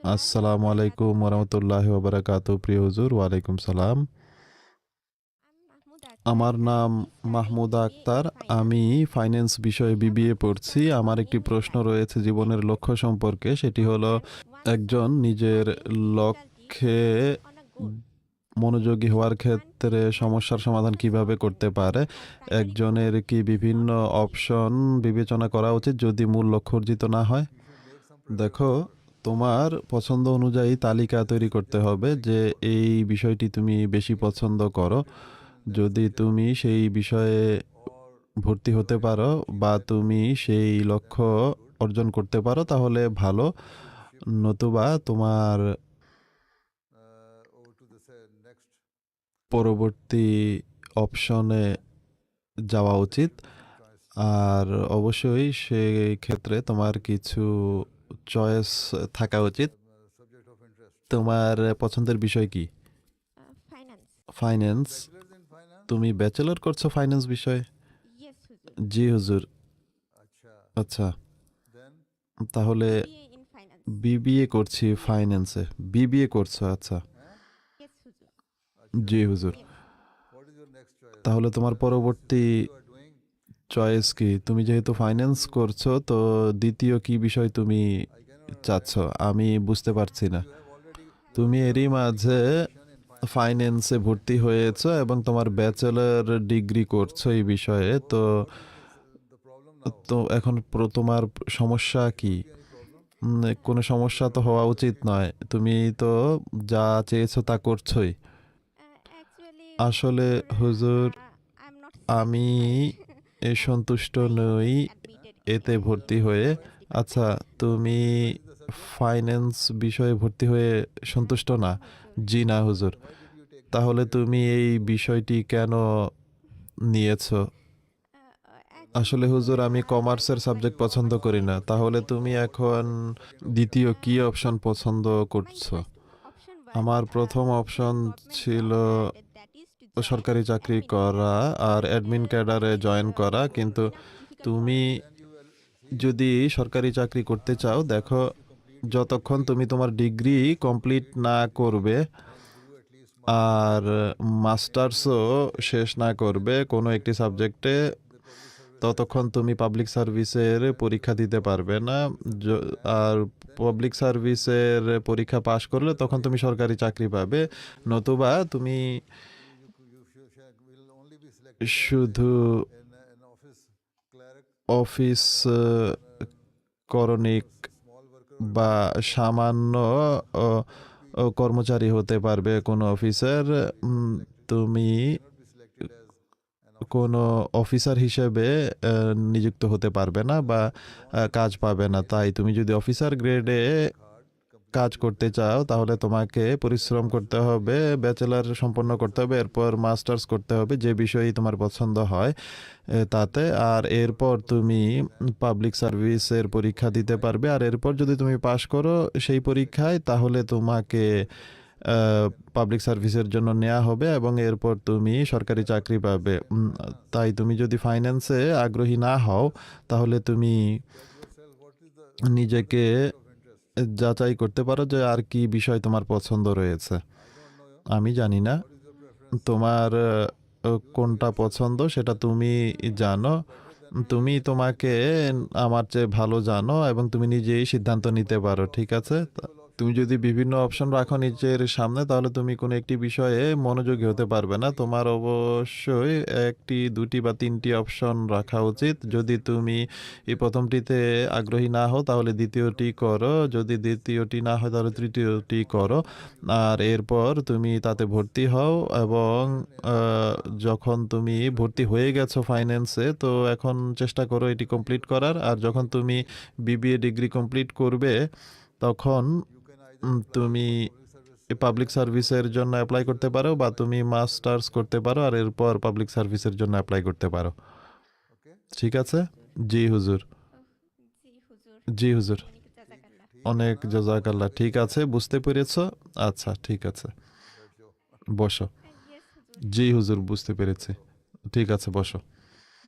আসসালামু আলাইকুম ওরহমতুল্লাহি ওবারাকাতু। প্রিয় হুজুর, ওয়ালাইকুম সালাম। আমার নাম মাহমুদা আক্তার। আমি ফাইন্যান্স বিষয়ে বিবিএ পড়ছি। আমার একটি প্রশ্ন রয়েছে জীবনের লক্ষ্য সম্পর্কে। সেটি হলো, একজন নিজের লক্ষ্যে মনোযোগী হওয়ার ক্ষেত্রে সমস্যার সমাধান কিভাবে করতে পারে? একজনের কি বিভিন্ন অপশন বিবেচনা করা উচিত যদি মূল লক্ষ্য অর্জিত না হয়? দেখো, তোমার পছন্দ অনুযায়ী তালিকা তৈরি করতে হবে যে এই বিষয়টি তুমি বেশি পছন্দ করো। যদি তুমি সেই বিষয়ে ভর্তি হতে পারো বা তুমি সেই লক্ষ্য অর্জন করতে পারো তাহলে ভালো, নতুবা তোমার পরবর্তী অপশনে যাওয়া উচিত। আর অবশ্যই সেই ক্ষেত্রে তোমার কিছু চয়েস থাকা উচিত। তোমার পছন্দের বিষয় কি? ফাইন্যান্স। তুমি ব্যাচেলর করছো ফাইন্যান্স বিষয়ে? জি হুজুর। আচ্ছা, তাহলে বিবিএ করছি ফাইন্যান্সে। বিবিএ করছো? আচ্ছা। জি হুজুর। তাহলে তোমার পরবর্তী চয়েস কি? তুমি যেহেতু ফাইন্যান্স করছো, তো দ্বিতীয় কি বিষয় তুমি চাচ্ছ? আমি বুঝতে পারছি না। তুমি এরই মাঝে ফাইন্যান্সে ভর্তি হয়েছো এবং তোমার ব্যাচেলর ডিগ্রি করছো এই বিষয়ে। তো তো এখন তোমার সমস্যা কি? কোনো সমস্যা তো হওয়া উচিত নয়। তুমি তো যা চেয়েছো তা করছোই। আসলে হুজুর, আমি সন্তুষ্ট নই এতে ভর্তি হয়ে। আচ্ছা, তুমি ফাইন্যান্স বিষয়ে ভর্তি হয়ে সন্তুষ্ট না? জি না হুজুর। তাহলে তুমি এই বিষয়টি কেন নিয়েছো? আসলে হুজুর, আমি কমার্সের সাবজেক্ট পছন্দ করি না। তাহলে তুমি এখন দ্বিতীয় কি অপশন পছন্দ করছো? আমার প্রথম অপশন ছিল সরকারি চাকরি করা আর অ্যাডমিন ক্যাডারে জয়েন করা। কিন্তু তুমি যদি সরকারি চাকরি করতে চাও, দেখো, যতক্ষণ তুমি তোমার ডিগ্রি কমপ্লিট না করবে আর মাস্টার্সও শেষ না করবে কোনো একটি সাবজেক্টে, ততক্ষণ তুমি পাবলিক সার্ভিসের পরীক্ষা দিতে পারবে না। আর পাবলিক সার্ভিসের পরীক্ষা পাশ করলে তখন তুমি সরকারি চাকরি পাবে। নতুবা তুমি শুধু অফিস করণিক বা সামান্য ও, কর্মচারী হতে পারবে কোনো অফিসের। তুমি কোনো অফিসার হিসেবে নিযুক্ত হতে পারবে না বা কাজ পাবে না। তাই তুমি যদি অফিসার গ্রেডে কাজ করতে চাও তাহলে তোমাকে পরিশ্রম করতে হবে, ব্যাচেলর সম্পন্ন করতে হবে, এরপর মাস্টার্স করতে হবে যে বিষয়ই তোমার পছন্দ হয় তাতে। আর এরপর তুমি পাবলিক সার্ভিসের পরীক্ষা দিতে পারবে। আর এরপর যদি তুমি পাশ করো সেই পরীক্ষায়, তাহলে তোমাকে পাবলিক সার্ভিসের জন্য নেওয়া হবে এবং এরপর তুমি সরকারি চাকরি পাবে। তাই তুমি যদি ফাইন্যান্সে আগ্রহী না হও তাহলে তুমি নিজেকে যাচাই করতে পারো যে আর কি বিষয় তোমার পছন্দ রয়েছে। আমি জানি না তোমার কোনটা পছন্দ, সেটা তুমি জানো। তুমি তোমাকে আমার চেয়ে ভালো জানো এবং তুমি নিজেই সিদ্ধান্ত নিতে পারো, ঠিক আছে? তুমি যদি বিভিন্ন অপশন রাখো নিজের সামনে তাহলে তুমি কোনো একটি বিষয়ে মনোযোগী হতে পারবে না। তোমার অবশ্যই একটি, দুটি বা তিনটি অপশন রাখা উচিত। যদি তুমি এই প্রথমটিতে আগ্রহী না হও তাহলে দ্বিতীয়টি করো, যদি দ্বিতীয়টি না হয় তাহলে তৃতীয়টি করো। আর এরপর তুমি তাতে ভর্তি হও এবং যখন তুমি ভর্তি হয়ে গেছো ফাইন্যান্সে, তো এখন চেষ্টা করো এটি কমপ্লিট করার। আর যখন তুমি বিবিএ ডিগ্রি কমপ্লিট করবে তখন তুমি পাবলিক সার্ভিসের জন্য অ্যাপ্লাই করতে পারো বা তুমি মাস্টার্স করতে পারো আর এরপর পাবলিক সার্ভিসের জন্য অ্যাপ্লাই করতে পারো। ঠিক আছে? জি হুজুর। জি হুজুর। অনেক জাযাকাল্লাহ। ঠিক আছে, বুঝতে পেরেছো? আচ্ছা, ঠিক আছে, বসো। জি হুজুর, বুঝতে পেরেছি। ঠিক আছে, বসো।